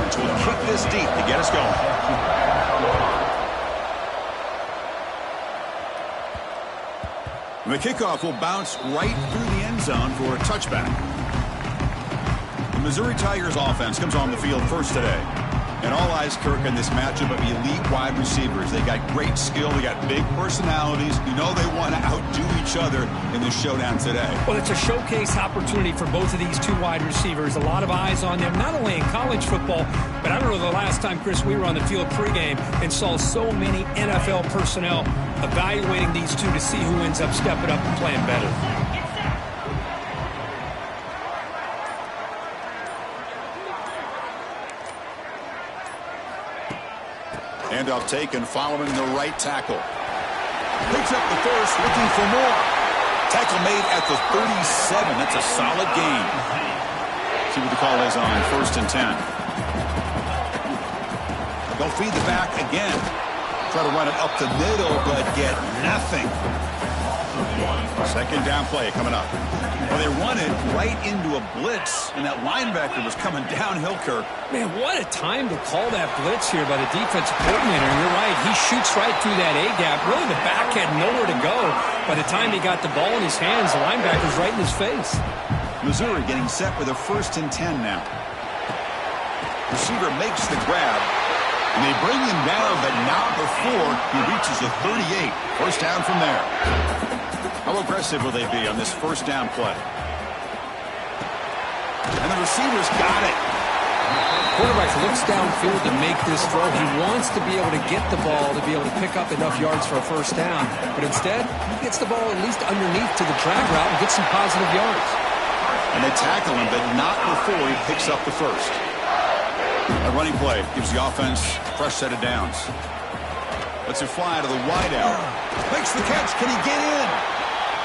Barnes will kick this deep to get us going. The kickoff will bounce right through the end zone for a touchback. The Missouri Tigers offense comes on the field first today. And all eyes, Kirk, on this matchup of elite wide receivers. They got great skill. They got big personalities. You know they want to outdo each other in this showdown today. Well, it's a showcase opportunity for both of these two wide receivers. A lot of eyes on them, not only in college football, but I don't know the last time, Chris, we were on the field pregame and saw so many NFL personnel evaluating these two to see who ends up stepping up and playing better. Handoff taken following the right tackle. Picks up the first, looking for more. Tackle made at the 37. That's a solid gain. See what the call is on 1st and 10. They'll feed the back again. Try to run it up the middle, but get nothing. Second down play coming up. Well, they run it right into a blitz, and that linebacker was coming downhill, Kirk. Man, what a time to call that blitz here by the defensive coordinator. You're right. He shoots right through that A-gap. Really, the back had nowhere to go. By the time he got the ball in his hands, the linebacker's right in his face. Missouri getting set with a 1st and 10 now. Receiver makes the grab, and they bring him down, but not before he reaches the 38. First down from there. How aggressive will they be on this first down play? And the receiver's got it. Quarterback looks downfield to make this throw. He wants to be able to get the ball to be able to pick up enough yards for a first down. But instead, he gets the ball at least underneath to the drag route and gets some positive yards. And they tackle him, but not before he picks up the first. A running play gives the offense a fresh set of downs. Lets it fly to the wideout. Makes the catch. Can he get in?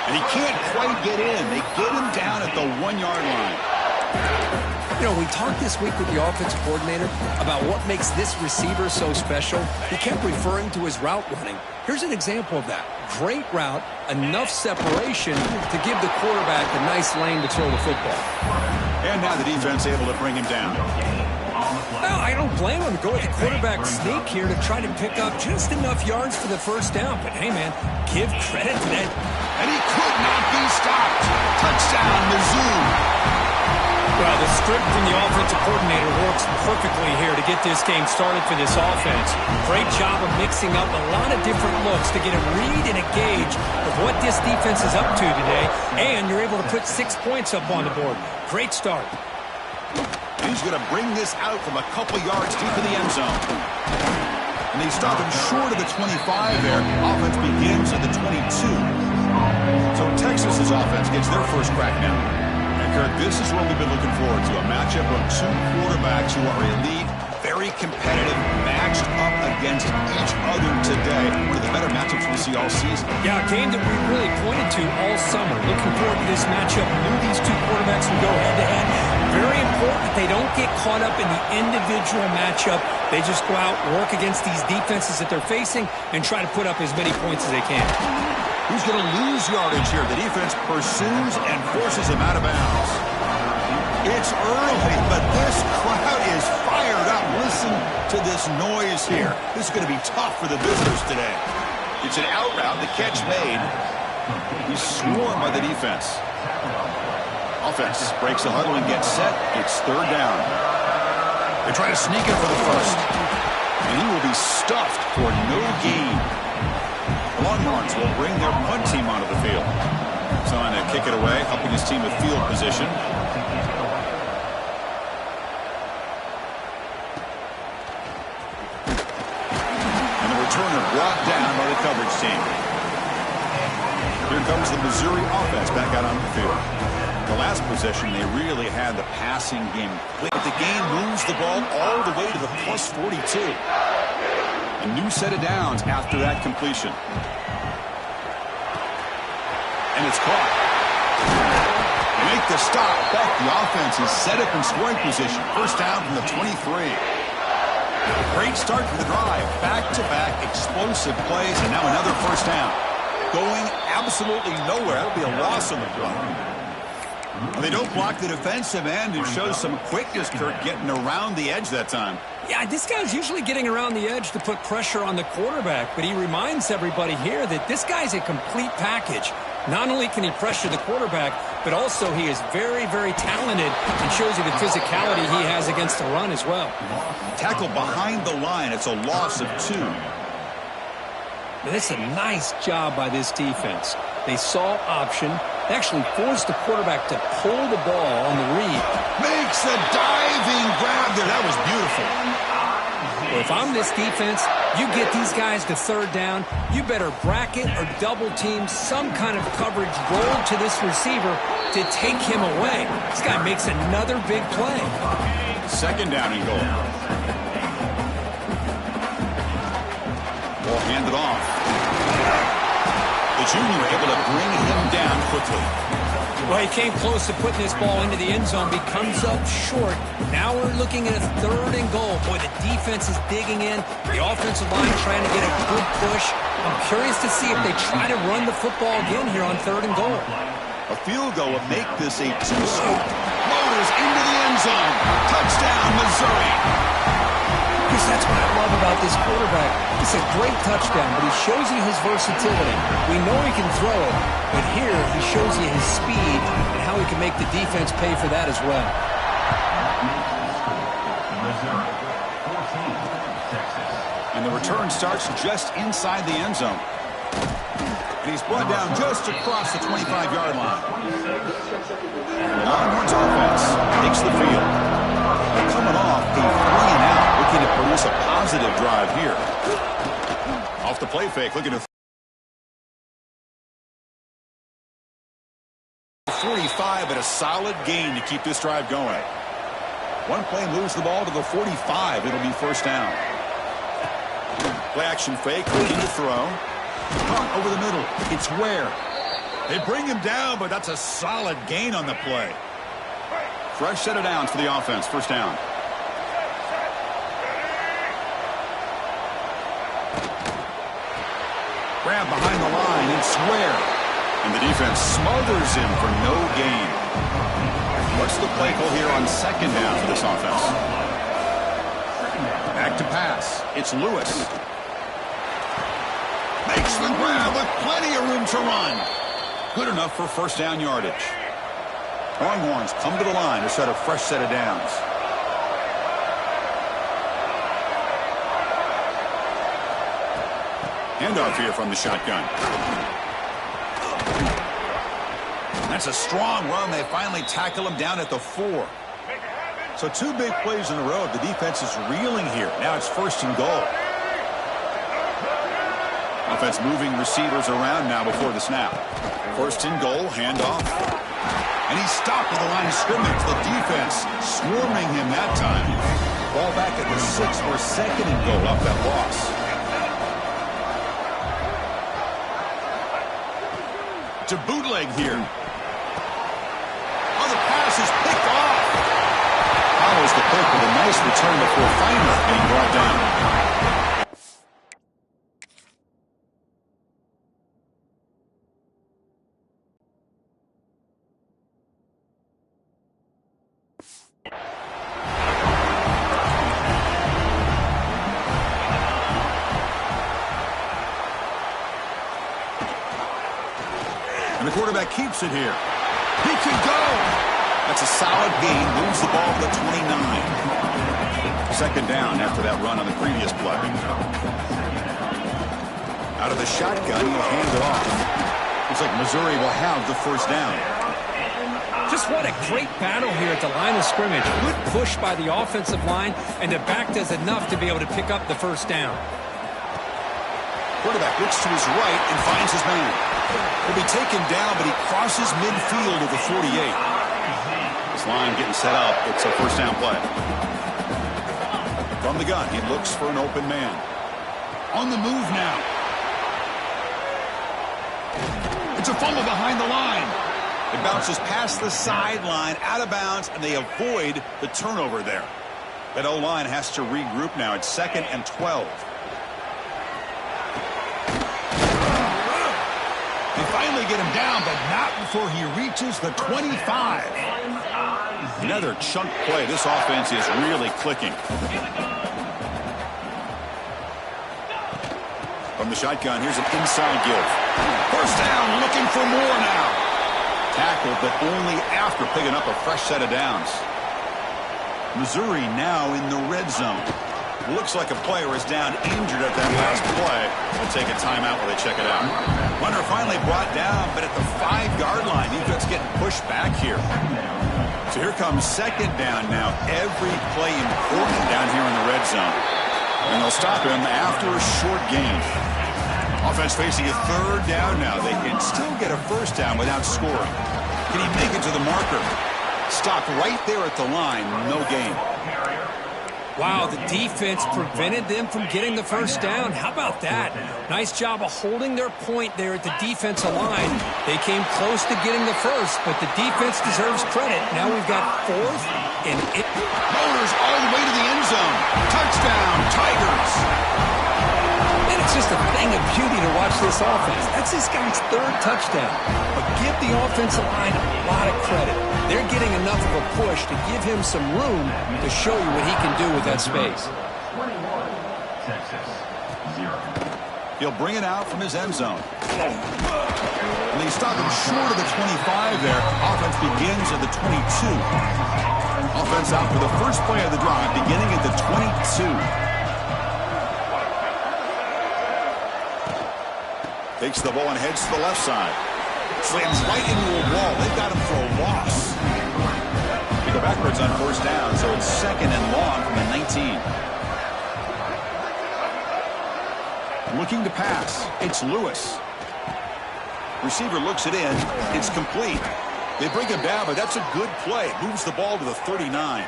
And he can't quite get in. They get him down at the 1-yard line. You know, we talked this week with the offensive coordinator about what makes this receiver so special. He kept referring to his route running. Here's an example of that. Great route, enough separation to give the quarterback a nice lane to throw the football. And now the defense able to bring him down. Well, I don't blame him to go with the quarterback sneak here to try to pick up just enough yards for the first down. But, hey, man, give credit to that. And he could not be stopped. Touchdown, Mizzou. Well, the script from the offensive coordinator works perfectly here to get this game started for this offense. Great job of mixing up a lot of different looks to get a read and a gauge of what this defense is up to today. And you're able to put 6 points up on the board. Great start. He's going to bring this out from a couple yards deep in the end zone. And they stop him short of the 25 there. Offense begins at the 22. So Texas's offense gets their first crack now. And Kirk, this is what we've been looking forward to. A matchup of two quarterbacks who are elite, very competitive, matched up against each other today. One of the better matchups we'll see all season. Yeah, a game that we really pointed to all summer. Looking forward to this matchup. Knew these two quarterbacks would go head-to-head. Very important they don't get caught up in the individual matchup. They just go out, work against these defenses that they're facing, and try to put up as many points as they can. Who's going to lose yardage here? The defense pursues and forces him out of bounds. It's early, but this crowd is fired up. Listen to this noise here. This is going to be tough for the visitors today. It's an out route. The catch made. He's swarmed by the defense. Offense breaks the huddle and gets set. It's third down. They try to sneak it for the first. And he will be stuffed for no gain. The Longhorns will bring their punt team onto the field. Trying to kick it away, helping his team with field position. And the returner brought down by the coverage team. Here comes the Missouri offense back out on the field. The last possession, they really had the passing game. But the game moves the ball all the way to the plus 42. A new set of downs after that completion. And it's caught. They make the stop. Back the offense is set up in scoring position. First down from the 23. Great start to the drive. Back-to-back explosive plays, and now another first down. Going absolutely nowhere. That'll be a loss on the play. They don't block the defensive end and show some quickness, Kirk, getting around the edge that time. Yeah, this guy's usually getting around the edge to put pressure on the quarterback, but he reminds everybody here that this guy's a complete package. Not only can he pressure the quarterback, but also he is very, very talented and shows you the physicality he has against the run as well. Tackle behind the line. It's a loss of 2. And it's a nice job by this defense. They saw option. They actually forced the quarterback to pull the ball on the read. Makes a diving grab there. That was beautiful. Well, if I'm this defense, you get these guys to third down, you better bracket or double team some kind of coverage roll to this receiver to take him away. This guy makes another big play. Second down and goal. Ball handed off. The junior able to bring him down quickly. Well, he came close to putting this ball into the end zone, but he comes up short. Now we're looking at a third and goal. Boy, the defense is digging in. The offensive line trying to get a good push. I'm curious to see if they try to run the football again here on third and goal. A field goal would make this a 2-scope. Motors into the end zone. Touchdown, Missouri. Chris, that's what I love about this quarterback. It's a great touchdown, but he shows you his versatility. We know he can throw it, but here he shows you his speed and how he can make the defense pay for that as well. And the return starts just inside the end zone. And he's brought down just across the 25-yard line. The Longhorns offense takes the field. They're coming off a 3-and-out, looking to produce a positive drive here. Off the play fake, looking to 45, but a solid gain to keep this drive going. One play moves the ball to the 45. It'll be first down. Play action fake, looking to throw. Punt over the middle. It's Ware. They bring him down, but that's a solid gain on the play. Fresh set of downs for the offense. First down. Grab behind the line. It's Ware. And the defense smothers him for no gain. What's the play call here on second down for this offense? Back to pass. It's Lewis. Makes the grab with plenty of room to run. Good enough for first down yardage. Longhorns come to the line to set a fresh set of downs. Handoff here from the shotgun. That's a strong run. They finally tackle him down at the 4. So 2 big plays in a row. The defense is reeling here. Now it's first and goal. Offense moving receivers around now before the snap. First and goal, handoff. And he's stopped at the line of scrimmage. The defense swarming him that time. Ball back at the 6 for second and goal off that loss. To bootleg here. Oh, the pass is picked off. Follows the pick with a nice return before finally being brought down. And the quarterback keeps it here. He can go. That's a solid gain. Moves the ball to the 29. Second down after that run on the previous play. Out of the shotgun, he'll hand it off. Looks like Missouri will have the first down. Just what a great battle here at the line of scrimmage. Good push by the offensive line, and the back does enough to be able to pick up the first down. Quarterback looks to his right and finds his man. He'll be taken down, but he crosses midfield at the 48. This line getting set up. It's a first down play. From the gun, he looks for an open man. On the move now. It's a fumble behind the line. It bounces past the sideline, out of bounds, and they avoid the turnover there. That O-line has to regroup now. It's 2nd and 12. They finally get him down, but not before he reaches the 25. Another chunk play. This offense is really clicking. From the shotgun, here's an inside give. First down, looking for more now. Tackled, but only after picking up a fresh set of downs. Missouri now in the red zone. Looks like a player is down injured at that last play. We'll take a timeout while they check it out. Runner finally brought down, but at the 5-yard line, defense getting pushed back here. So here comes second down now. Every play important down here in the red zone. And they'll stop him after a short gain. Offense facing a third down now. They can still get a first down without scoring. Can he make it to the marker? Stopped right there at the line. No gain. Wow, the defense prevented them from getting the first down. How about that? Nice job of holding their point there at the defensive line. They came close to getting the first, but the defense deserves credit. Now we've got fourth and it. Motors all the way to the end zone. Touchdown, Tigers. And it's just a thing of beauty to watch this offense. That's this guy's third touchdown. But give the offensive line a lot of credit. They're getting enough of a push to give him some room to show you what he can do with that space. He'll bring it out from his end zone. And they stop him short of the 25 there. Offense begins at the 22. Offense out for the first play of the drive, beginning at the 22. Takes the ball and heads to the left side. Slams right into a wall. They've got him for a loss. They go backwards on first down, so it's second and long from the 19. Looking to pass. It's Lewis. Receiver looks it in. It's complete. They bring him down, but that's a good play. Moves the ball to the 39.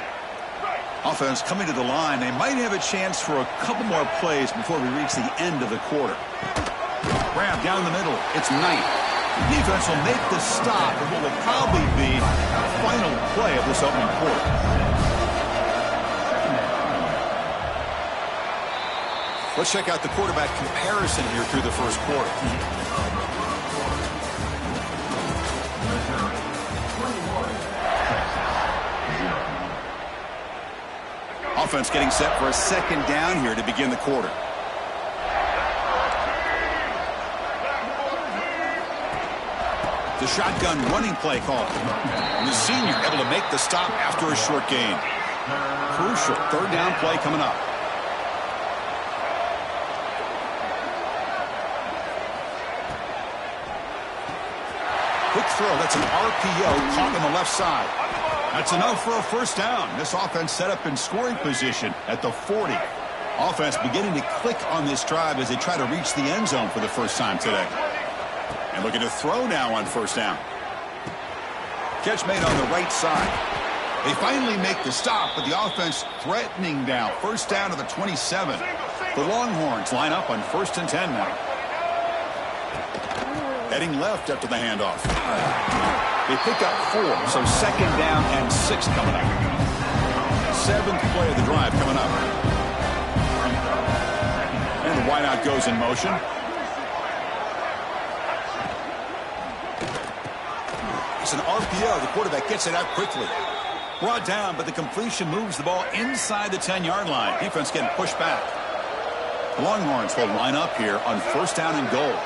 Offense coming to the line. They might have a chance for a couple more plays before we reach the end of the quarter. Grab down the middle. It's Knight. Defense will make the stop of what will probably be the final play of this opening quarter. Let's check out the quarterback comparison here through the first quarter. Offense getting set for a second down here to begin the quarter. The shotgun running play call. And the senior able to make the stop after a short gain. Crucial third down play coming up. Quick throw. That's an RPO caught on the left side. That's enough for a first down. This offense set up in scoring position at the 40. Offense beginning to click on this drive as they try to reach the end zone for the first time today. And looking to throw now on first down. Catch made on the right side. They finally make the stop, but the offense threatening now. First down to the 27. The Longhorns line up on 1st and 10 now. Heading left after the handoff. They pick up 4, so second down and 6 coming up. 7th play of the drive coming up. And the wideout goes in motion. It's an RPO. The quarterback gets it out quickly. Brought down, but the completion moves the ball inside the 10-yard line. Defense getting pushed back. The Longhorns will line up here on first down and goal.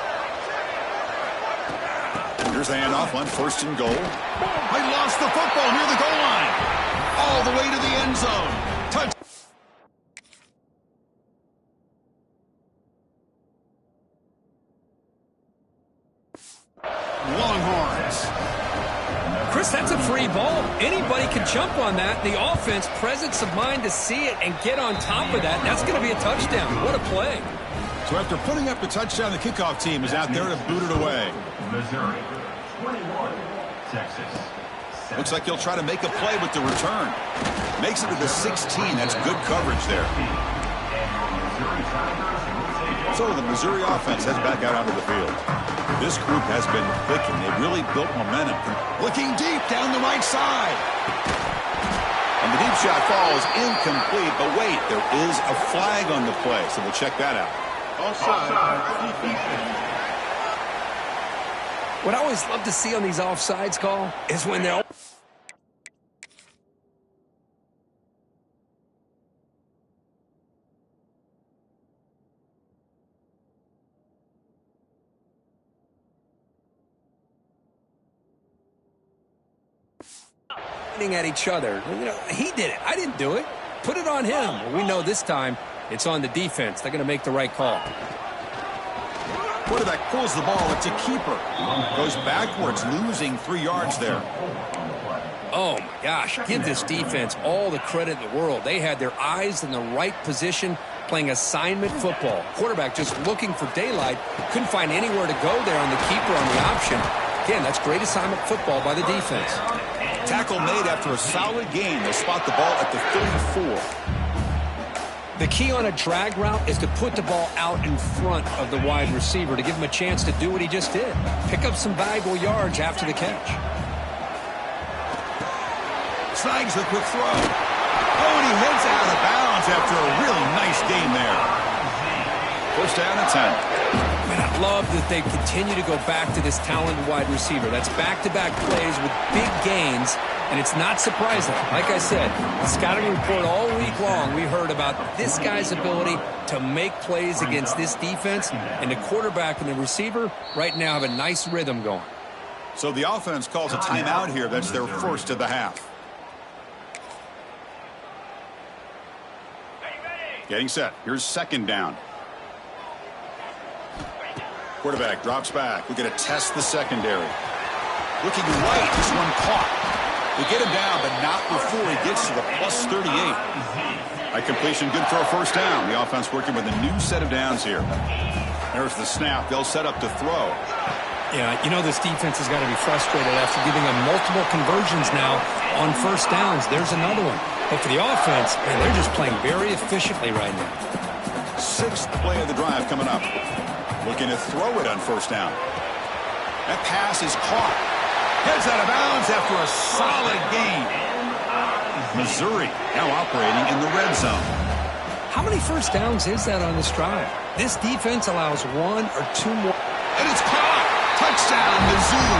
Here's the handoff on 1st and goal. They lost the football near the goal line. All the way to the end zone. Touch. Longhorns. Chris, that's a free ball. Anybody can jump on that. The offense, presence of mind to see it and get on top of that. That's going to be a touchdown. What a play. So after putting up the touchdown, the kickoff team is out there to boot it away. Missouri, 21, Texas. Looks like he'll try to make a play with the return. Makes it to the 16. That's good coverage there. So the Missouri offense heads back out onto the field. This group has been clicking. They've really built momentum. Looking deep down the right side. And the deep shot falls incomplete. But wait, there is a flag on the play, so we'll check that out. Offside. What I always love to see on these offsides call is when they're at each other. You know, he did it. I didn't do it. Put it on him. Well, we know this time it's on the defense. They're going to make the right call. Quarterback pulls the ball. It's a keeper. Goes backwards, losing 3 yards there. Oh, my gosh. Give this defense all the credit in the world. They had their eyes in the right position, playing assignment football. Quarterback just looking for daylight. Couldn't find anywhere to go there on the keeper on the option. Again, that's great assignment football by the defense. Tackle made after a solid gain. They'll spot the ball at the 34. The key on a drag route is to put the ball out in front of the wide receiver to give him a chance to do what he just did. Pick up some valuable yards after the catch. Snags the quick throw. Oh, and he heads out of bounds after a really nice gain there. First down and 10. Man, I love that they continue to go back to this talented wide receiver. That's back-to-back plays with big gains, and it's not surprising. Like I said, the scouting report all week long, we heard about this guy's ability to make plays against this defense, and the quarterback and the receiver right now have a nice rhythm going. So the offense calls a timeout here. That's their first of the half. Getting set. Here's second down. Quarterback drops back. We're going to test the secondary. Looking right. This one caught. They get him down, but not before he gets to the plus 38. A completion, good for a first down. The offense working with a new set of downs here. There's the snap. They'll set up to throw. Yeah, you know this defense has got to be frustrated after giving them multiple conversions now on first downs. There's another one. But for the offense, man, they're just playing very efficiently right now. 6th play of the drive coming up. Looking to throw it on first down. That pass is caught. Heads out of bounds after a solid gain. Missouri now operating in the red zone. How many first downs is that on this drive? This defense allows 1 or 2 more. And it's caught. Touchdown, Mizzou.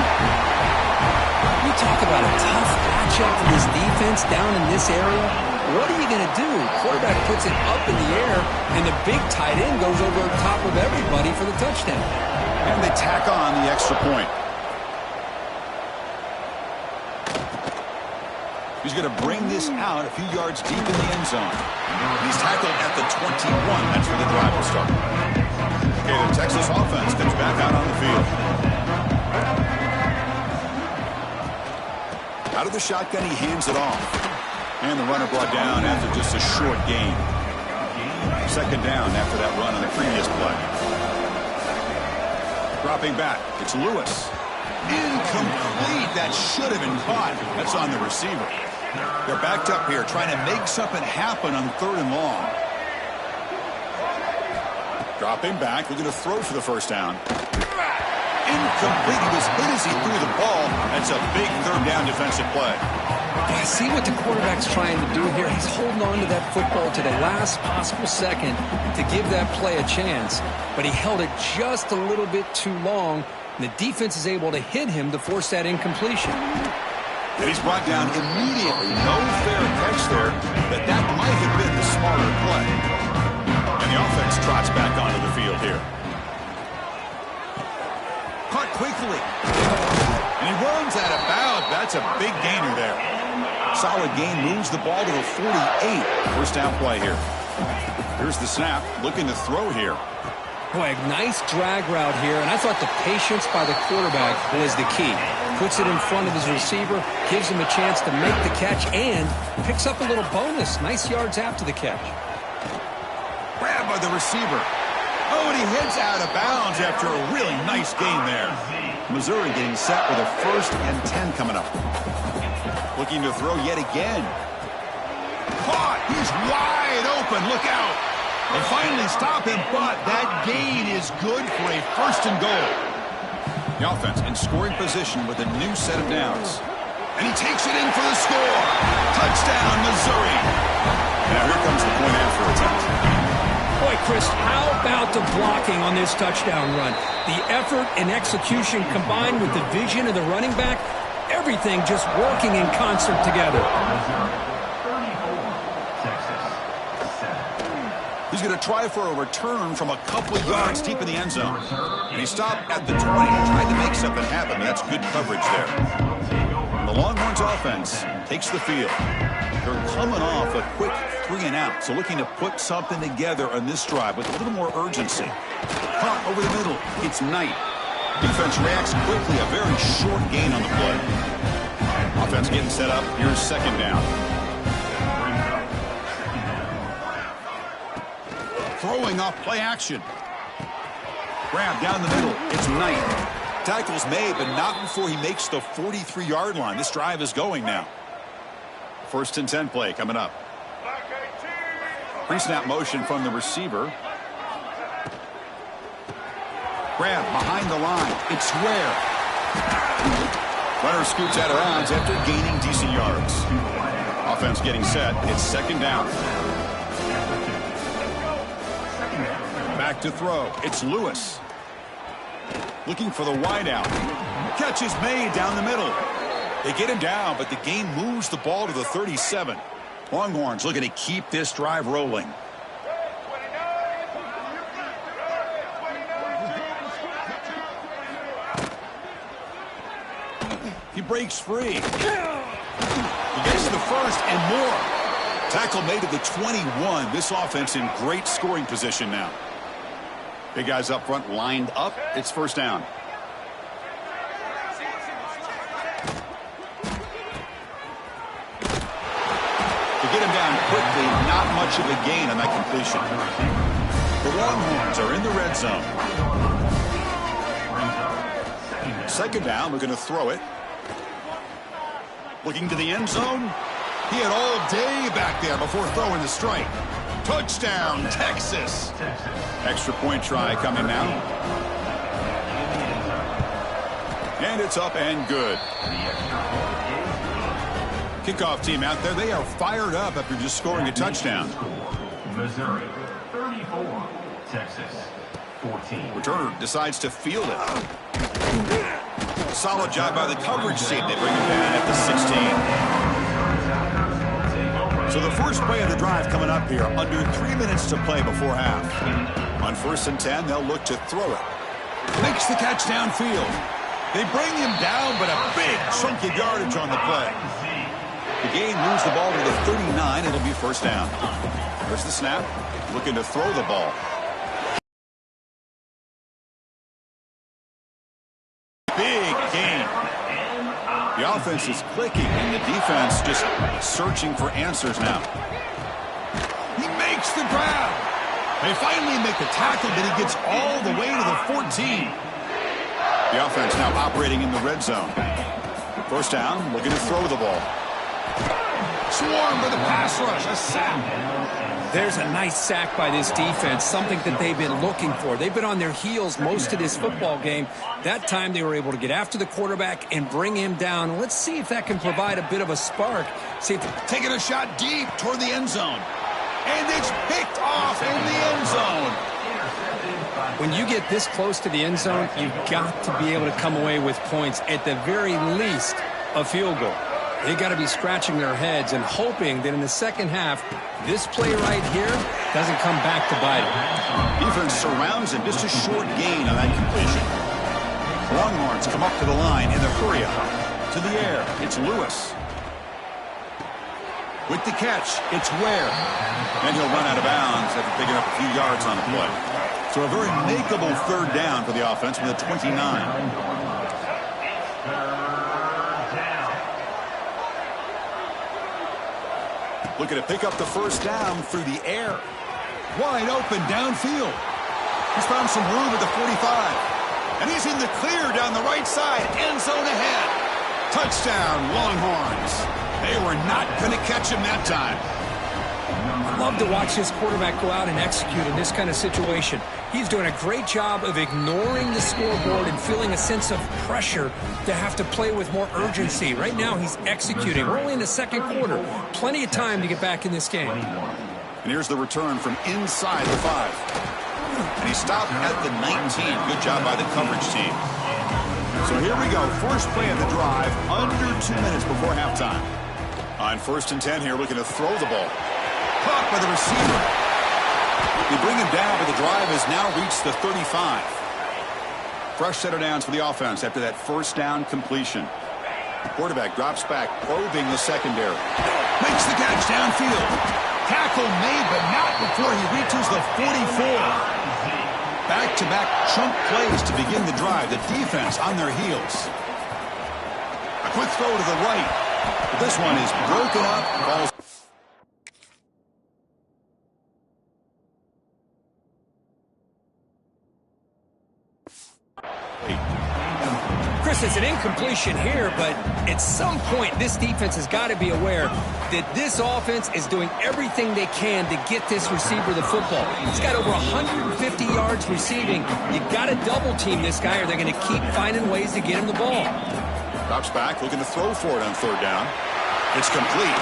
We talk about a tough matchup for this defense down in this area. What are you going to do? Quarterback puts it up in the air, and the big tight end goes over the top of everybody for the touchdown. And they tack on the extra point. He's going to bring this out a few yards deep in the end zone. He's tackled at the 21. That's where the drive will start. Okay, the Texas offense comes back out on the field. Out of the shotgun, he hands it off. And the runner brought down after just a short gain. Second down after that run on the previous play. Dropping back, it's Lewis. Incomplete. That should have been caught. That's on the receiver. They're backed up here trying to make something happen on 3rd and long. Dropping back, looking to throw for the first down. Incomplete. He was hit as he threw the ball. That's a big 3rd down defensive play. I see what the quarterback's trying to do here. He's holding on to that football to the last possible second to give that play a chance. But he held it just a little bit too long, and the defense is able to hit him to force that incompletion. And he's brought down immediately. No fair catch there, but that might have been the smarter play. And the offense trots back onto the field here. Caught quickly. And he runs out of bounds. That's a big gainer there. Solid gain, moves the ball to the 48. First down play here. Here's the snap, looking to throw here. Boy, a nice drag route here, and I thought the patience by the quarterback was the key. Puts it in front of his receiver, gives him a chance to make the catch, and picks up a little bonus. Nice yards after the catch. Grab by the receiver. Oh, and he heads out of bounds after a really nice gain there. Missouri getting set with a 1st and 10 coming up. Looking to throw yet again. Caught. He's wide open. Look out. They finally stop him, but that gain is good for a 1st and goal. The offense in scoring position with a new set of downs. And he takes it in for the score. Touchdown, Missouri. Now here comes the point after attempt. Boy, Chris, how about the blocking on this touchdown run? The effort and execution combined with the vision of the running back, everything just working in concert together. He's going to try for a return from a couple of yards deep in the end zone. And he stopped at the 20, tried to make something happen, but that's good coverage there. The Longhorns offense takes the field. They're coming off a quick 3-and-out, so looking to put something together on this drive with a little more urgency. Caught over the middle. It's Knight. Defense reacts quickly. A very short gain on the play. Offense getting set up. Here's second down. Throwing off play action. Grab down the middle. It's Knight. Tackle's made, but not before he makes the 43-yard line. This drive is going now. First and 10 play coming up. Pre-snap motion from the receiver. Grab behind the line. It's Ware. Runner scoots out of bounds after gaining decent yards. Offense getting set. It's second down. Back to throw. It's Lewis. Looking for the wideout. Catch is made down the middle. They get him down, but the gain moves the ball to the 37. Longhorns looking to keep this drive rolling. He breaks free. He gets the first and more. Tackle made at the 21. This offense in great scoring position now. Big guys up front lined up. It's first down. To get him down quickly, not much of a gain on that completion. The Longhorns are in the red zone. Second down, we're going to throw it. Looking to the end zone. He had all day back there before throwing the strike. Touchdown, Texas. Extra point try coming now. And it's up and good. Kickoff team out there. They are fired up after just scoring a touchdown. Missouri 34, Texas 14. Returner decides to field it. Solid job by the coverage team. They bring him down at the 16. So the first play of the drive coming up here. Under 3 minutes to play before half. On first and 10, they'll look to throw it. Makes the catch downfield. They bring him down, but a big chunk of yardage on the play. The gain moves the ball to the 39. It'll be first down. There's the snap. Looking to throw the ball. Big gain. The offense is clicking, and the defense just searching for answers now. He makes the grab. They finally make the tackle, but he gets all the way to the 14. The offense now operating in the red zone. First down, looking to throw the ball. Swarm for the pass rush, a sack. There's a nice sack by this defense, something that they've been looking for. They've been on their heels most of this football game. That time they were able to get after the quarterback and bring him down. Let's see if that can provide a bit of a spark. See if taking a shot deep toward the end zone. And it's picked off in the end zone. When you get this close to the end zone, you've got to be able to come away with points, at the very least, a field goal. They got to be scratching their heads and hoping that in the second half, this play right here doesn't come back to bite them. Defense surrounds him. Just a short gain on that completion. Longhorns come up to the line in the hurry up. To the air, it's Lewis. With the catch, it's Ware. And he'll run out of bounds after picking up a few yards on the play. So a very makeable third down for the offense with a 29. Looking to pick up the first down through the air. Wide open downfield. He's found some room at the 45. And he's in the clear down the right side. End zone ahead. Touchdown, Longhorns. They were not going to catch him that time. I love to watch this quarterback go out and execute in this kind of situation. He's doing a great job of ignoring the scoreboard and feeling a sense of pressure to have to play with more urgency. Right now, he's executing. We're only in the second quarter. Plenty of time to get back in this game. And here's the return from inside the 5. And he stopped at the 19. Good job by the coverage team. So here we go. First play of the drive, under 2 minutes before halftime. On 1st and 10 here, looking to throw the ball. Caught by the receiver. They bring him down, but the drive has now reached the 35. Fresh set of downs for the offense after that first down completion. The quarterback drops back, probing the secondary. Makes the catch downfield. Tackle made, but not before he reaches the 44. Back-to-back chunk plays to begin the drive. The defense on their heels. A quick throw to the right. But this one is broken up. Balls. Chris, it's an incompletion here, but at some point, this defense has got to be aware that this offense is doing everything they can to get this receiver the football. He's got over 150 yards receiving. You got to double team this guy, or they're going to keep finding ways to get him the ball. Drops back, looking to throw for it on 3rd down. It's complete.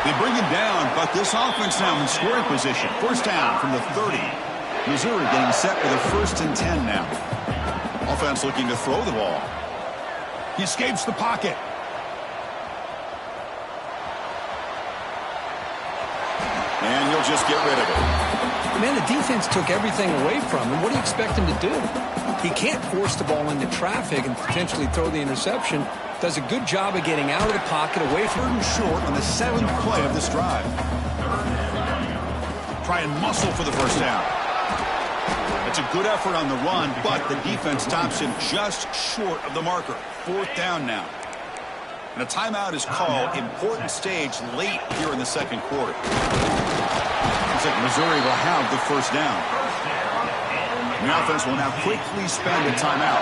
They bring him down, but this offense now in scoring position. 1st down from the 30. Missouri getting set for the 1st and 10 now. Offense looking to throw the ball. He escapes the pocket. And he'll just get rid of it. Man, the defense took everything away from him. What do you expect him to do? He can't force the ball into traffic and potentially throw the interception. Does a good job of getting out of the pocket, away from him. Short on the 7th play of this drive. Try and muscle for the 1st down. It's a good effort on the run, but the defense stops him just short of the marker. 4th down now. And a timeout is called. Important stage late here in the 2nd quarter. Looks like Missouri will have the 1st down. The offense will now quickly spend a timeout.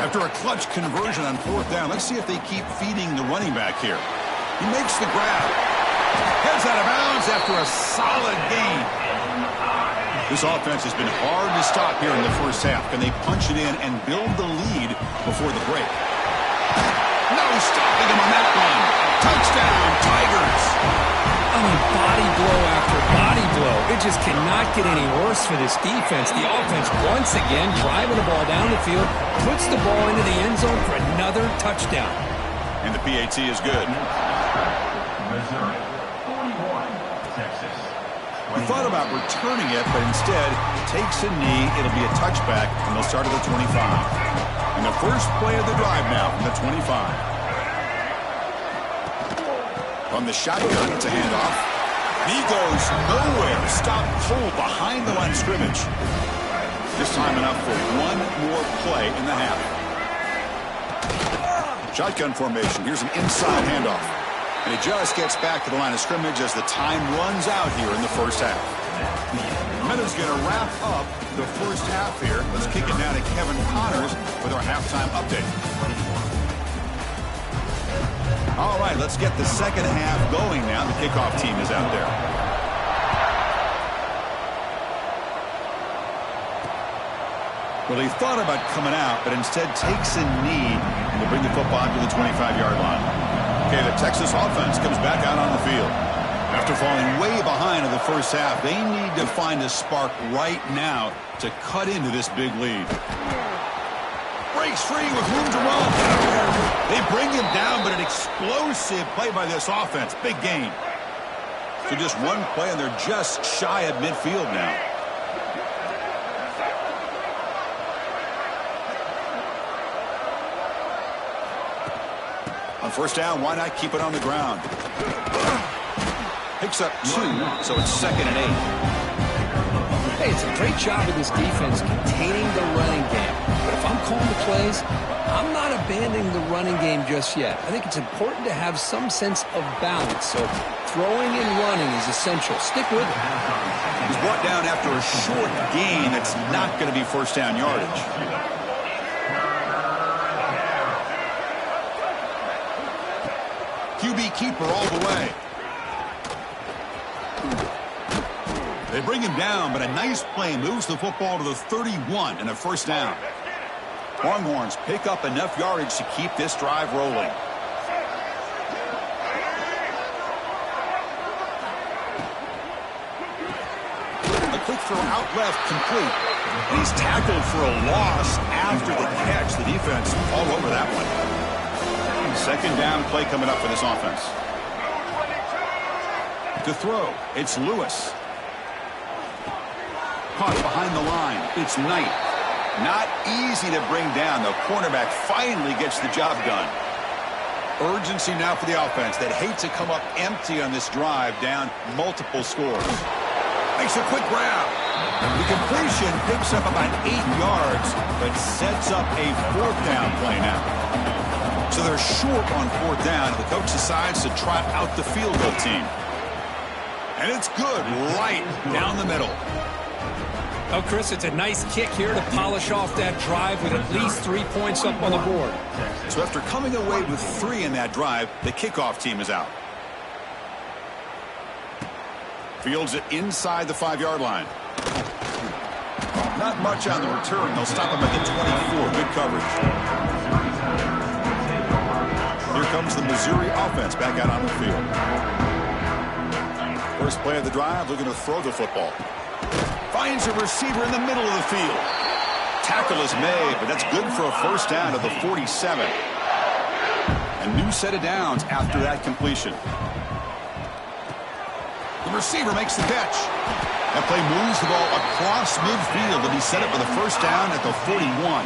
After a clutch conversion on 4th down, let's see if they keep feeding the running back here. He makes the grab. Heads out of bounds after a solid gain. This offense has been hard to stop here in the 1st half. Can they punch it in and build the lead before the break? No stopping him on that one. Touchdown, Tigers. I mean, body blow after body blow. It just cannot get any worse for this defense. The offense, once again, driving the ball down the field, puts the ball into the end zone for another touchdown. And the PAT is good. Missouri, 41, Texas. He thought about returning it, but instead takes a knee. It'll be a touchback, and they'll start at the 25. And the first play of the drive now from the 25. From the shotgun, it's a handoff. He goes nowhere. Stopped cold behind the line of scrimmage. This time enough for one more play in the half. Shotgun formation. Here's an inside handoff. And he just gets back to the line of scrimmage as the time runs out here in the 1st half. Mizzou's going to wrap up the 1st half here. Let's kick it down to Kevin Connors with our halftime update. All right, let's get the 2nd half going now. The kickoff team is out there. Well, he thought about coming out, but instead takes a knee and to bring the football to the 25-yard line. Okay, the Texas offense comes back out on the field. After falling way behind in the 1st half, they need to find a spark right now to cut into this big lead. Breaks free with room to run. They bring him down, but an explosive play by this offense. Big gain. So just one play, and they're just shy of midfield now. On 1st down, why not keep it on the ground? Picks up 2, so it's 2nd and 8. Hey, it's a great job of this defense containing the running game. But if I'm calling the plays, I'm not abandoning the running game just yet. I think it's important to have some sense of balance. So throwing and running is essential. Stick with it. He's brought down after a short gain that's not going to be 1st down yardage. QB keeper all the way. They bring him down, but a nice play moves the football to the 31 and a 1st down. Longhorns pick up enough yardage to keep this drive rolling. quick throw out left, complete. And he's tackled for a loss after the catch. The defense all over that one. Second down play coming up for this offense. To throw, it's Lewis. Caught behind the line. It's Knight. Not easy to bring down. The cornerback finally gets the job done. Urgency now for the offense that hate to come up empty on this drive, down multiple scores. Makes a quick grab. The completion picks up about 8 yards, but sets up a fourth down play now. So they're short on fourth down, and the coach decides to trot out the field goal team. And it's good, right down the middle. Oh, Chris, it's a nice kick here to polish off that drive with at least 3 points up on the board. So after coming away with 3 in that drive, the kickoff team is out. Fields it inside the 5-yard line. Not much on the return. They'll stop him at the 24. Good coverage. Here comes the Missouri offense back out on the field. First play of the drive, looking to throw the football. Finds a receiver in the middle of the field. Tackle is made, but that's good for a first down to the 47. A new set of downs after that completion. The receiver makes the catch. That play moves the ball across midfield to be set up with a first down at the 41.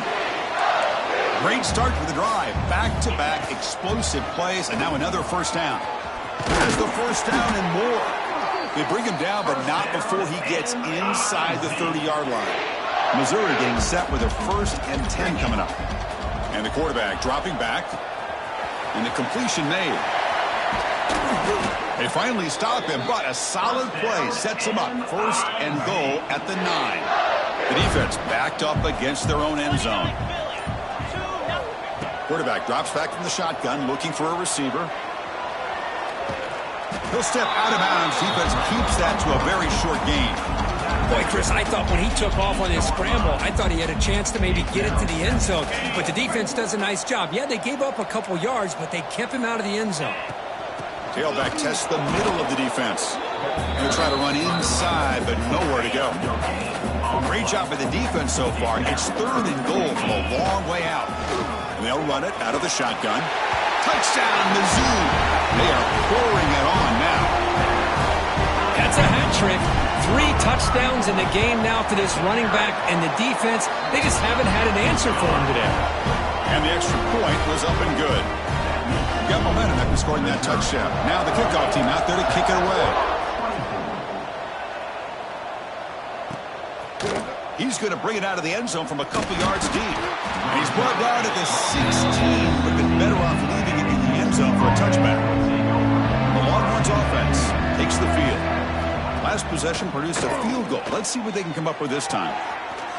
Great start to the drive. Back-to-back explosive plays, and now another first down. There's the first down and more. They bring him down, but not before he gets inside the 30-yard line. Missouri getting set with a 1st and 10 coming up. And the quarterback dropping back. And the completion made. They finally stop him, but a solid play sets him up. 1st and goal at the 9. The defense backed up against their own end zone. Quarterback drops back from the shotgun, looking for a receiver. He'll step out of bounds. Defense keeps that to a very short gain. Boy, Chris, I thought when he took off on his scramble, I thought he had a chance to maybe get it to the end zone. But the defense does a nice job. Yeah, they gave up a couple yards, but they kept him out of the end zone. Tailback tests the middle of the defense. He'll try to run inside, but nowhere to go. Great job by the defense so far. It's 3rd and goal from a long way out. And they'll run it out of the shotgun. Touchdown, Mizzou. They are pouring it on now. That's a hat trick. 3 touchdowns in the game now for this running back, and the defense, they just haven't had an answer for him today. And the extra point was up and good. Got momentum after scoring that touchdown. Now the kickoff team out there to kick it away. He's going to bring it out of the end zone from a couple yards deep. And he's brought down at the 16. Would have been better off leaving it in the end zone for a touchback. The Longhorns offense takes the field. Last possession produced a field goal. Let's see what they can come up with this time.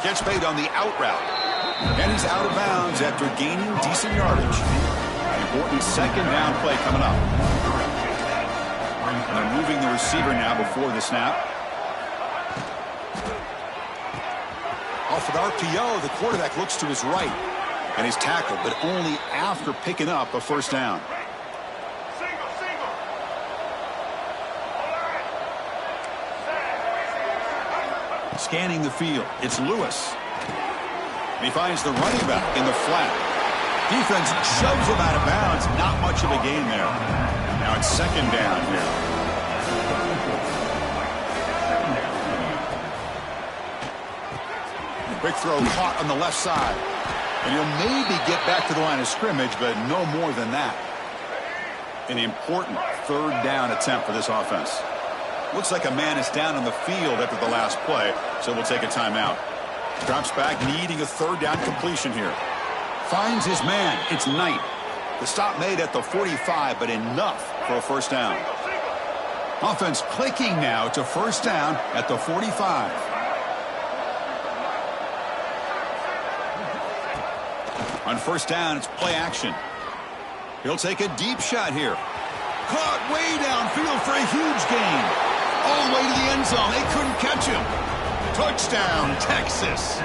Catch made on the out route. And he's out of bounds after gaining decent yardage. Important second down play coming up. And they're moving the receiver now before the snap. Off an RPO, the quarterback looks to his right. And he's tackled, but only after picking up a first down. Scanning the field, it's Lewis. And he finds the running back in the flat. Defense shoves him out of bounds. Not much of a gain there. Now it's second down here. Quick throw caught on the left side. And he'll maybe get back to the line of scrimmage, but no more than that. An important 3rd down attempt for this offense. Looks like a man is down on the field after the last play, so we'll take a timeout. Drops back, needing a 3rd down completion here. Finds his man. It's Knight. The stop made at the 45, but enough for a first down. Offense clicking now to first down at the 45. On first down, it's play action. He'll take a deep shot here. Caught way downfield for a huge gain. All the way to the end zone. They couldn't catch him. Touchdown, Texas.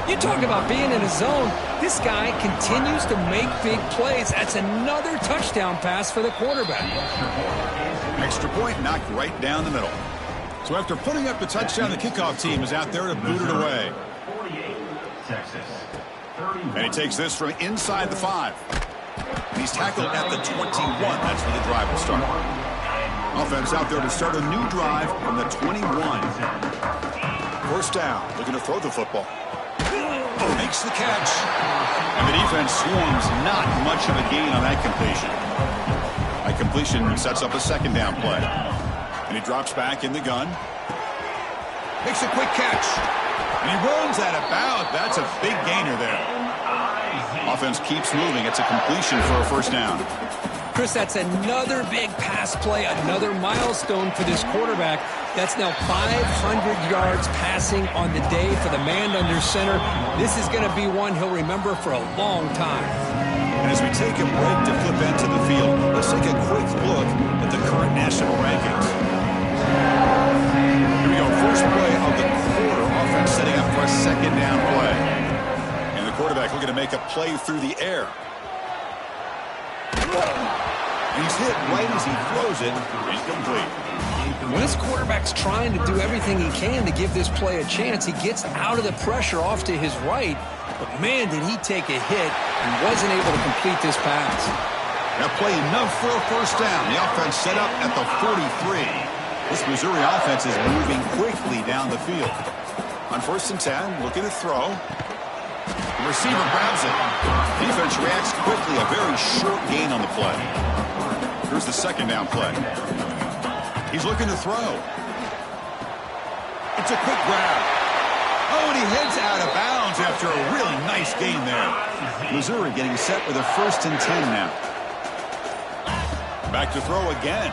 You talk about being in a zone. This guy continues to make big plays. That's another touchdown pass for the quarterback. Extra point knocked right down the middle. So after putting up the touchdown, the kickoff team is out there to boot it away. 48, Texas. And he takes this from inside the 5. And he's tackled at the 21. That's where the drive will start. Offense out there to start a new drive from the 21. First down, looking to throw the football. Oh, makes the catch. And the defense swarms, not much of a gain on that completion. That completion sets up a second down play. And he drops back in the gun. Makes a quick catch. And he runs out of bounds. That's a big gainer there. Offense keeps moving. It's a completion for a first down. Chris, that's another big pass play, another milestone for this quarterback. That's now 500 yards passing on the day for the man under center. This is going to be one he'll remember for a long time. And as we take a break to flip into the field, let's take a quick look at the current national rankings. Here we go. First play of the quarter. Offense setting up for a second down play. And the quarterback looking to make a play through the air. And he's hit right as he throws it. Incomplete. When his quarterback's trying to do everything he can to give this play a chance, he gets out of the pressure off to his right. But, man, did he take a hit and wasn't able to complete this pass. That play enough for a first down. The offense set up at the 43. This Missouri offense is moving quickly down the field. On 1st and 10, looking to throw. The receiver grabs it. Defense reacts quickly. A very short gain on the play. Here's the second down play. He's looking to throw. It's a quick grab. Oh, and he heads out of bounds after a really nice gain there. Missouri getting set with a 1st and 10 now. Back to throw again.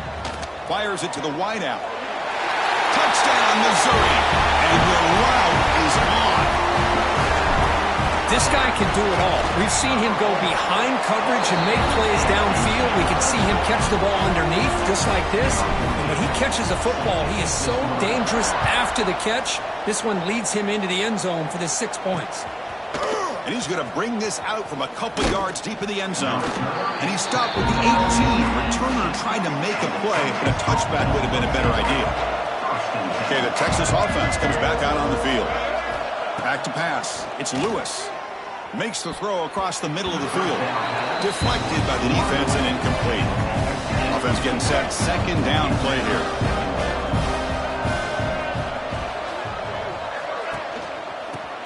Fires it to the wideout. Touchdown, Missouri. And the route is on. This guy can do it all. We've seen him go behind coverage and make plays downfield. We can see him catch the ball underneath just like this. And when he catches a football, he is so dangerous after the catch. This one leads him into the end zone for the 6 points. And he's going to bring this out from a couple yards deep in the end zone. And he stopped with the 18. Returner tried to make a play, but a touchback would have been a better idea. Okay, the Texas offense comes back out on the field. Back to pass. It's Lewis. Makes the throw across the middle of the field. Deflected by the defense and incomplete. Offense getting set. Second down play here.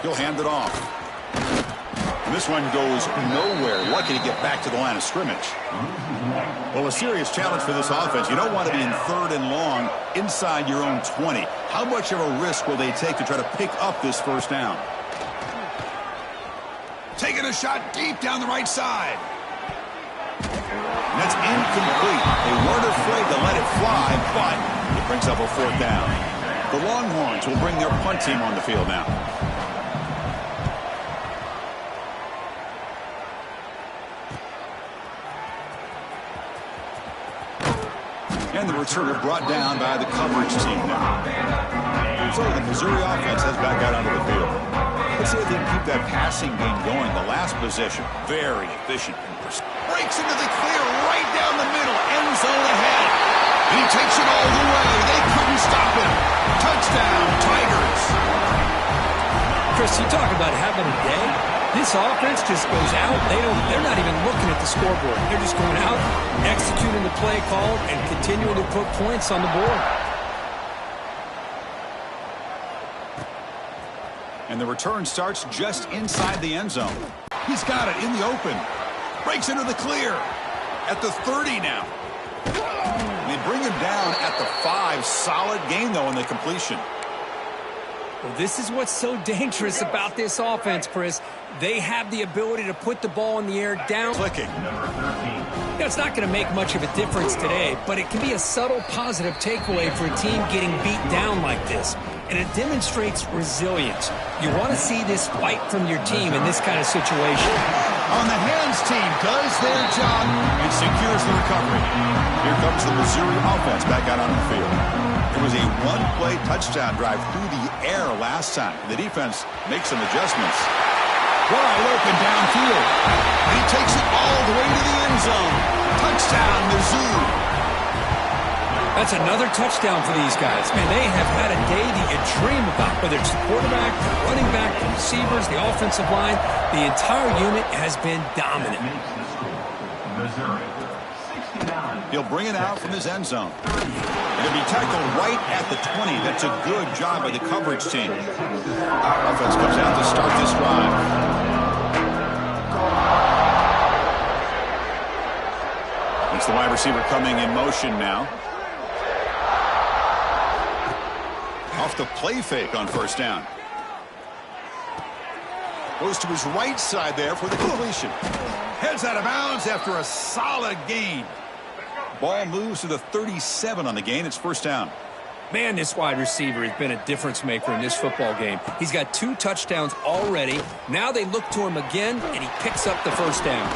He'll hand it off. And this one goes nowhere. Lucky to get back to the line of scrimmage. Well, a serious challenge for this offense. You don't want to be in 3rd and long inside your own 20. How much of a risk will they take to try to pick up this first down? Taking a shot deep down the right side. And that's incomplete. They weren't afraid to let it fly, but it brings up a 4th down. The Longhorns will bring their punt team on the field now. And the returner brought down by the coverage team now. So the Missouri offense heads back out onto the field. Let's see if they can keep that passing game going. The last possession, very efficient. Breaks into the clear right down the middle. End zone ahead. And he takes it all the way. They couldn't stop him. Touchdown, Tigers. Chris, you talk about having a day. This offense just goes out. They're not even looking at the scoreboard. They're just going out, executing the play called, and continuing to put points on the board. And the return starts just inside the end zone. He's got it in the open. Breaks into the clear. At the 30 now. And they bring him down at the 5. Solid gain, though, in the completion. Well, this is what's so dangerous about this offense, Chris. They have the ability to put the ball in the air down. Clicking. You know, it's not going to make much of a difference today, but it can be a subtle positive takeaway for a team getting beat down like this. And it demonstrates resilience. You want to see this fight from your team in this kind of situation. On the hands team does their job and secures the recovery. Here comes the Missouri offense back out on the field. It was a one-play touchdown drive through the air last time. The defense makes some adjustments. Wide open downfield. And he takes it all the way to the end zone. Touchdown, Mizzou. That's another touchdown for these guys. Man, they have had a day that you dream about, whether it's the quarterback, the running back, the receivers, the offensive line. The entire unit has been dominant. He'll bring it out from his end zone. It'll be tackled right at the 20. That's a good job by the coverage team. Offense comes out to start this drive. It's the wide receiver coming in motion now. Off the play fake on first down. Goes to his right side there for the completion. Heads out of bounds after a solid gain. Ball moves to the 37 on the gain. It's first down. Man, this wide receiver has been a difference maker in this football game. He's got 2 touchdowns already. Now they look to him again, and he picks up the first down.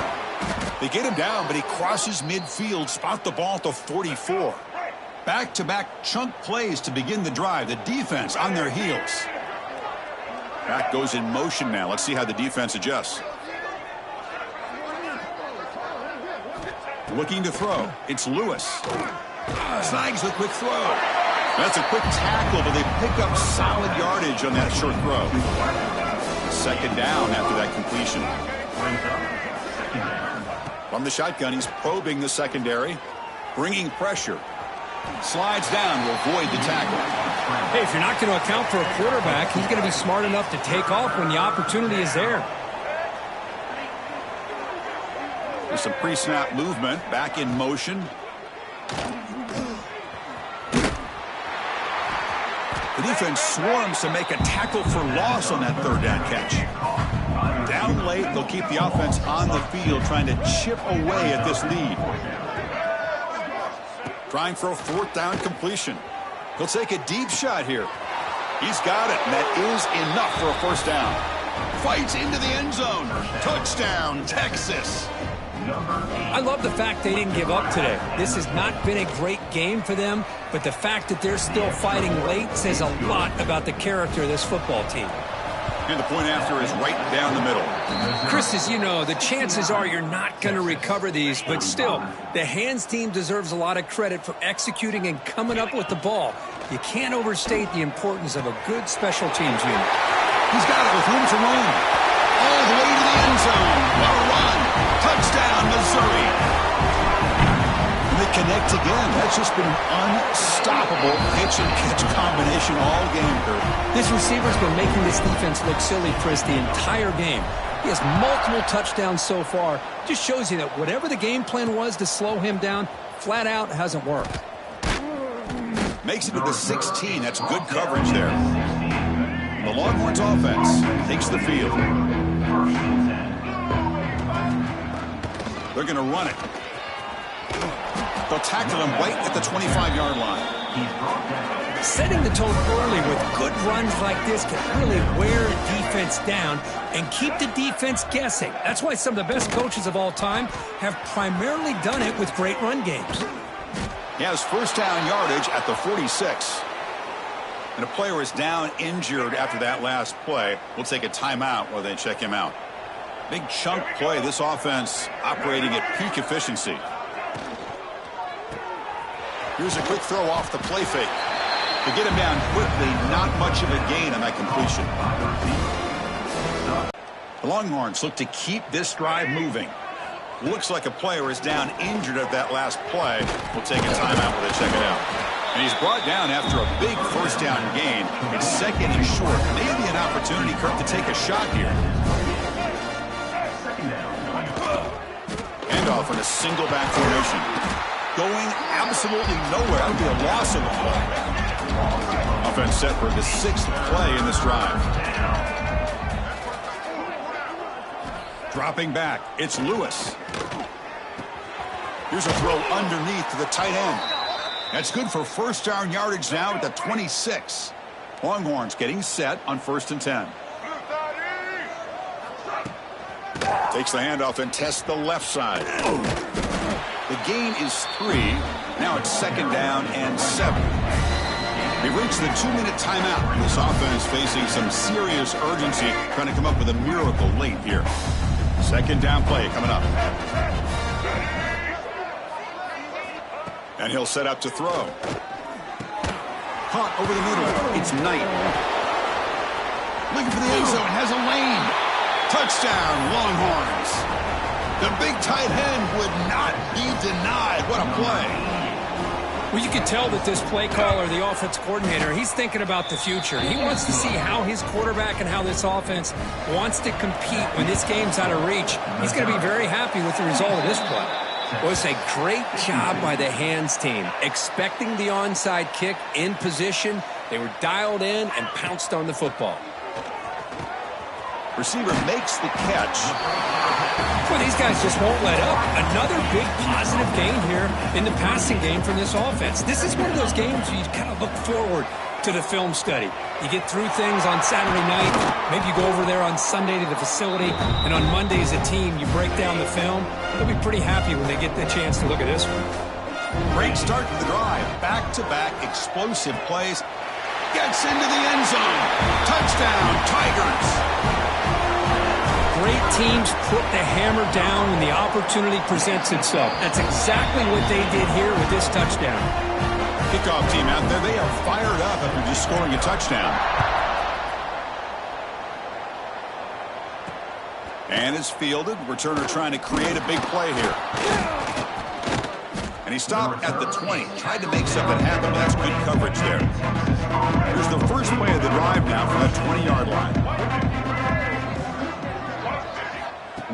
They get him down, but he crosses midfield, spot the ball at the 44. Back-to-back chunk plays to begin the drive. The defense on their heels. Back goes in motion now. Let's see how the defense adjusts. Looking to throw. It's Lewis. Snags the quick throw. That's a quick tackle, but they pick up solid yardage on that short throw. Second down after that completion. From the shotgun, he's probing the secondary, bringing pressure. Slides down to avoid the tackle. Hey, if you're not going to account for a quarterback, he's going to be smart enough to take off when the opportunity is there. There's some pre-snap movement, back in motion. The defense swarms to make a tackle for loss on that third down catch. Down late, they'll keep the offense on the field, trying to chip away at this lead. Trying for a fourth down completion. He'll take a deep shot here. He's got it, and that is enough for a first down. Fights into the end zone. Touchdown, Texas. I love the fact they didn't give up today. This has not been a great game for them, but the fact that they're still fighting late says a lot about the character of this football team. And the point after is right down the middle. Chris, as you know, the chances are you're not going to recover these, but still, the hands team deserves a lot of credit for executing and coming up with the ball. You can't overstate the importance of a good special teams unit. He's got it with room to roam. All the way to the end zone. What a run. Touchdown, Missouri. And they connect again. That's just been an unstoppable pitch and catch combination all game, Kurt. This receiver's been making this defense look silly, Chris, the entire game. He has multiple touchdowns so far. Just shows you that whatever the game plan was to slow him down, flat out hasn't worked. Makes it to the 16. That's good coverage there. The Longhorns offense takes the field. They're going to run it. They'll tackle him right at the 25-yard line. Setting the tone early with good runs like this can really wear a defense down and keep the defense guessing. That's why some of the best coaches of all time have primarily done it with great run games. He has first down yardage at the 46. And a player is down injured after that last play. We'll take a timeout while they check him out. Big chunk play. This offense operating at peak efficiency. Here's a quick throw off the play fake. To get him down quickly, not much of a gain on that completion. The Longhorns look to keep this drive moving. Looks like a player is down injured at that last play. We'll take a timeout while they check it out. And he's brought down after a big first down gain. It's second and short. Maybe an opportunity, Kirk, to take a shot here. Handoff in a single back formation. Going absolutely nowhere. That would be a loss of the play. Offense set for the 6th play in this drive. Dropping back. It's Lewis. Here's a throw underneath to the tight end. That's good for first down yardage now at the 26. Longhorns getting set on 1st and 10. Takes the handoff and tests the left side. The gain is 3. Now it's 2nd down and 7. We reached the 2-minute timeout. This offense facing some serious urgency, trying to come up with a miracle late here. 2nd down play coming up. And he'll set up to throw. Caught over the middle. It's Knight. Looking for the end zone. Has a lane. Touchdown, Longhorns. The big tight end would not be denied. What a play. Well, you can tell that this play caller, the offense coordinator, he's thinking about the future. He wants to see how his quarterback and how this offense wants to compete when this game's out of reach. He's going to be very happy with the result of this play. Well, it's a great job by the hands team. Expecting the onside kick in position, they were dialed in and pounced on the football. Receiver makes the catch. Well, these guys just won't let up. Another big positive gain here in the passing game from this offense. This is one of those games where you kind of look forward to the film study. You get through things on Saturday night. Maybe you go over there on Sunday to the facility, and on Monday as a team, you break down the film. They'll be pretty happy when they get the chance to look at this one. Great start to the drive. Back-to-back explosive plays. Gets into the end zone. Touchdown, Tigers. Great teams put the hammer down when the opportunity presents itself. That's exactly what they did here with this touchdown. Kickoff team out there, they are fired up after just scoring a touchdown. And it's fielded. Returner trying to create a big play here. And he stopped at the 20. Tried to make something happen, but that's good coverage there. Here's the first play of the drive now from the 20-yard line.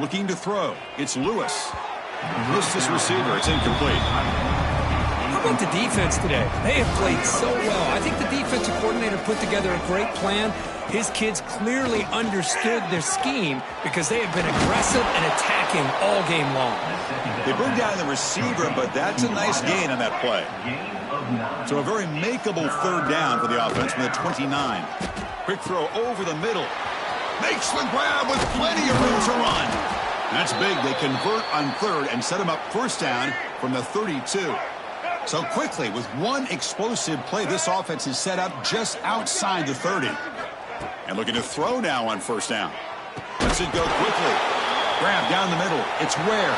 Looking to throw. It's Lewis. Missed his receiver. It's incomplete. How about the defense today? They have played so well. I think the defensive coordinator put together a great plan. His kids clearly understood their scheme because they have been aggressive and attacking all game long. They bring down the receiver, but that's a nice gain on that play. So a very makeable third down for the offense from the 29. Quick throw over the middle. Makes the grab with plenty of room to run. That's big. They convert on third and set him up first down from the 32. So quickly, with one explosive play, this offense is set up just outside the 30. And looking to throw now on first down. Lets it go quickly. Grab down the middle. It's Ware.